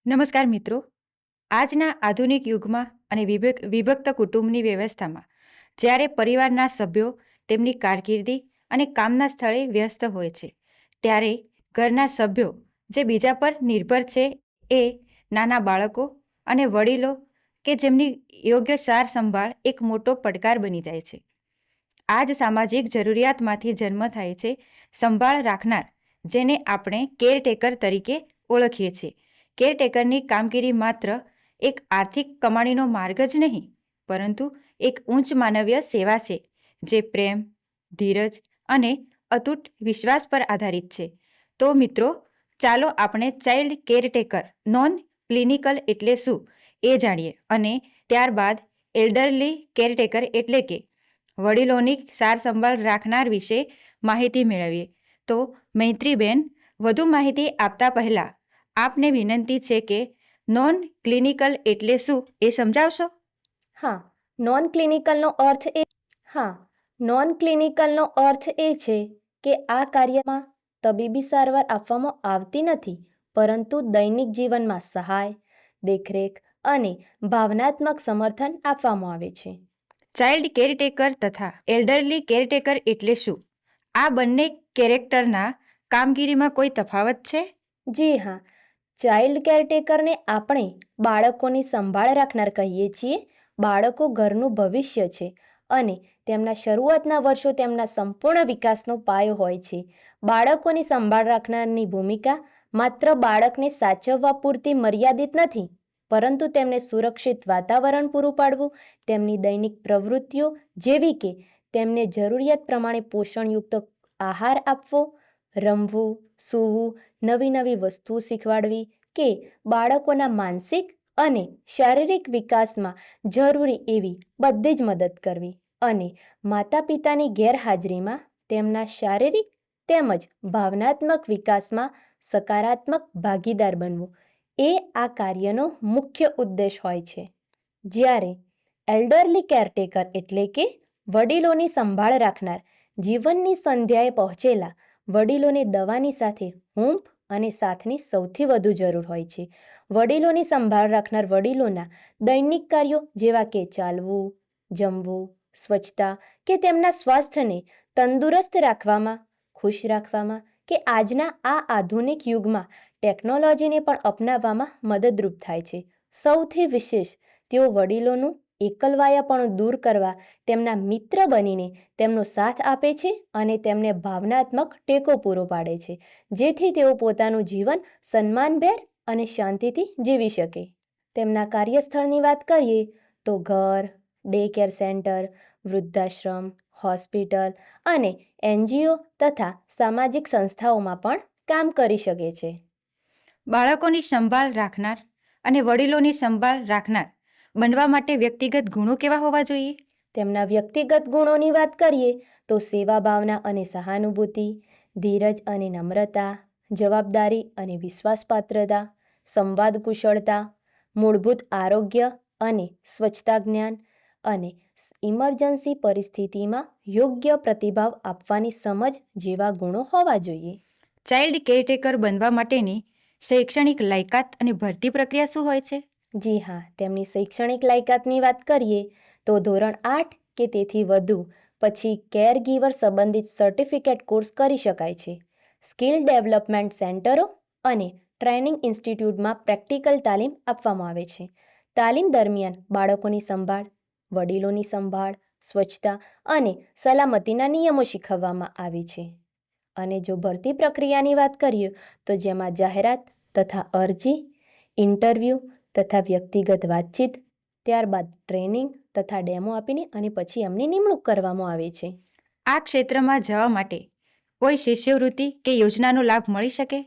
નમસ્કાર મિત્રો. આજના આધુનિક યુગમાં અને વિભક્ત કુટુંબની વ્યવસ્થામાં જ્યારે પરિવારના સભ્યો તેમની કારકિર્દી અને કામના સ્થળે વ્યસ્ત હોય છે, ત્યારે ઘરના સભ્યો જે બીજા પર નિર્ભર છે એ નાના બાળકો અને વડીલો કે જેમની યોગ્ય સાર સંભાળ એક મોટો પડકાર બની જાય છે. આ જ સામાજિક જરૂરિયાતમાંથી જન્મ થાય છે સંભાળ રાખનાર, જેને આપણે કેરટેકર તરીકે ઓળખીએ છીએ. કેરટેકરની કામગીરી માત્ર એક આર્થિક કમાણીનો માર્ગ જ નહીં, પરંતુ એક ઉચ્ચ માનવીય સેવા છે જે પ્રેમ, ધીરજ અને અતૂટ વિશ્વાસ પર આધારિત છે. તો મિત્રો, ચાલો આપણે ચાઇલ્ડ કેરટેકર નોન ક્લિનિકલ એટલે શું એ જાણીએ અને ત્યારબાદ એલ્ડરલી કેરટેકર એટલે કે વડીલોની સાર સંભાળ રાખનાર વિશે માહિતી મેળવીએ. તો મૈત્રીબેન, વધુ માહિતી આપતા પહેલા આપને વિનંતી છે કે નોન ક્લિનિકલ એટલે શું એ સમજાવશો? હા નોન ક્લિનિકલનો અર્થ એ છે કે આ કાર્યમાં તબીબી સારવાર આપવામાં આવતી નથી, પરંતુ દૈનિક જીવનમાં સહાય, દેખરેખ અને ભાવનાત્મક સમર્થન આપવામાં આવે છે. ચાઇલ્ડ કેરટેકર તથા એલ્ડરલી કેરટેકર એટલે શું? આ બંને કેરેક્ટરના કામગીરીમાં કોઈ તફાવત છે? જી હા, ચાઇલ્ડ કેરટેકરને આપણે બાળકોની સંભાળ રાખનાર કહીએ છીએ. બાળકો ઘરનું ભવિષ્ય છે અને તેમના શરૂઆતના વર્ષો તેમના સંપૂર્ણ વિકાસનો પાયો હોય છે. બાળકોની સંભાળ રાખનારની ભૂમિકા માત્ર બાળકને સાચવવા પૂરતી મર્યાદિત નથી, પરંતુ તેમને સુરક્ષિત વાતાવરણ પૂરું પાડવું, તેમની દૈનિક પ્રવૃત્તિઓ જેવી કે તેમને જરૂરિયાત પ્રમાણે પોષણયુક્ત આહાર આપવો, રમવું, સૂવું, નવી નવી વસ્તુઓ શીખવાડવી કે બાળકોના માનસિક અને શારીરિક વિકાસમાં જરૂરી એવી બધી જ મદદ કરવી અને માતા પિતાની ગેરહાજરીમાં તેમના શારીરિક તેમજ ભાવનાત્મક વિકાસમાં સકારાત્મક ભાગીદાર બનવું એ આ કાર્યનો મુખ્ય ઉદ્દેશ હોય છે. જ્યારે એલ્ડરલી કેરટેકર એટલે કે વડીલોની સંભાળ રાખનાર જીવનની સંધ્યાએ પહોંચેલા વડીલોને દવાની સાથે હૂંફ અને સાથની સૌથી વધુ જરૂર હોય છે. વડીલોની સંભાળ રાખનાર વડીલોના દૈનિક કાર્યો જેવા કે ચાલવું, જમવું, સ્વચ્છતા કે તેમના સ્વાસ્થ્યને તંદુરસ્ત રાખવામાં, ખુશ રાખવામાં કે આજના આ આધુનિક યુગમાં ટેકનોલોજીને પણ અપનાવવામાં મદદરૂપ થાય છે. સૌથી વિશેષ, તેઓ વડીલોનું એકલવાયાપણું દૂર કરવા તેમના મિત્ર બનીને તેમનો સાથ આપે છે અને તેમને ભાવનાત્મક ટેકો પૂરો પાડે છે, જેથી તેઓ પોતાનું જીવન સન્માનભેર અને શાંતિથી જીવી શકે. તેમના કાર્યસ્થળની વાત કરીએ તો ઘર, ડે કેર સેન્ટર, વૃદ્ધાશ્રમ, હોસ્પિટલ અને NGO તથા સામાજિક સંસ્થાઓમાં પણ કામ કરી શકે છે. બાળકોની સંભાળ રાખનાર અને વડીલોની સંભાળ રાખનાર બનવા માટે વ્યક્તિગત ગુણો કેવા હોવા જોઈએ? તેમના વ્યક્તિગત ગુણોની વાત કરીએ તો સેવા ભાવના અને સહાનુભૂતિ, ધીરજ અને નમ્રતા, જવાબદારી અને વિશ્વાસપાત્રતા, સંવાદ કુશળતા, મૂળભૂત આરોગ્ય અને સ્વચ્છતા જ્ઞાન અને ઇમરજન્સી પરિસ્થિતિમાં યોગ્ય પ્રતિભાવ આપવાની સમજ જેવા ગુણો હોવા જોઈએ. ચાઇલ્ડ કેરટેકર બનવા માટેની શૈક્ષણિક લાયકાત અને ભરતી પ્રક્રિયા શું હોય છે? જી હા, તેમની શૈક્ષણિક લાયકાતની વાત કરીએ તો ધોરણ 8 કે તેથી વધુ પછી કેર ગીવર સંબંધિત સર્ટિફિકેટ કોર્સ કરી શકાય છે. સ્કિલ ડેવલપમેન્ટ સેન્ટરો અને ટ્રેનિંગ ઇન્સ્ટિટ્યૂટમાં પ્રેક્ટિકલ તાલીમ આપવામાં આવે છે. તાલીમ દરમિયાન બાળકોની સંભાળ, વડીલોની સંભાળ, સ્વચ્છતા અને સલામતીના નિયમો શીખવવામાં આવે છે. અને જો ભરતી પ્રક્રિયાની વાત કરીએ તો જેમાં જાહેરાત તથા અરજી, ઇન્ટરવ્યૂ તથા વ્યક્તિગત વાતચીત, ત્યારબાદ ટ્રેનિંગ તથા ડેમો આપીને અને પછી એમની નિમણૂક કરવામાં આવે છે. આ ક્ષેત્રમાં જવા માટે કોઈ શિષ્યવૃત્તિ કે યોજનાનો લાભ મળી શકે?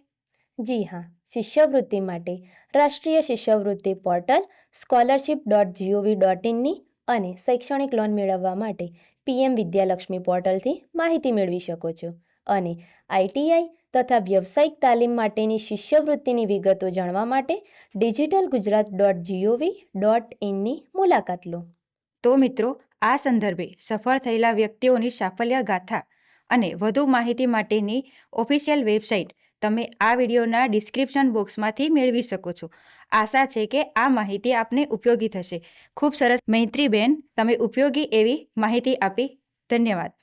જી હા, શિષ્યવૃત્તિ માટે રાષ્ટ્રીય શિષ્યવૃત્તિ પોર્ટલ scholarship.gov.inની અને શૈક્ષણિક લોન મેળવવા માટે PM વિદ્યાલક્ષ્મી પોર્ટલથી માહિતી મેળવી શકો છો. અને ITI તથા વ્યવસાયિક તાલીમ માટેની શિષ્યવૃત્તિની વિગતો જાણવા માટે digitalgujarat.gov.inની મુલાકાત લો. તો મિત્રો, આ સંદર્ભે સફળ થયેલા વ્યક્તિઓની સાફલ્ય ગાથા અને વધુ માહિતી માટેની ઓફિશિયલ વેબસાઇટ તમે આ વિડીયોના ડિસ્ક્રિપ્શન બોક્સમાંથી મેળવી શકો છો. આશા છે કે આ માહિતી આપને ઉપયોગી થશે. ખૂબ સરસ મૈત્રીબેન, તમે ઉપયોગી એવી માહિતી આપી. ધન્યવાદ.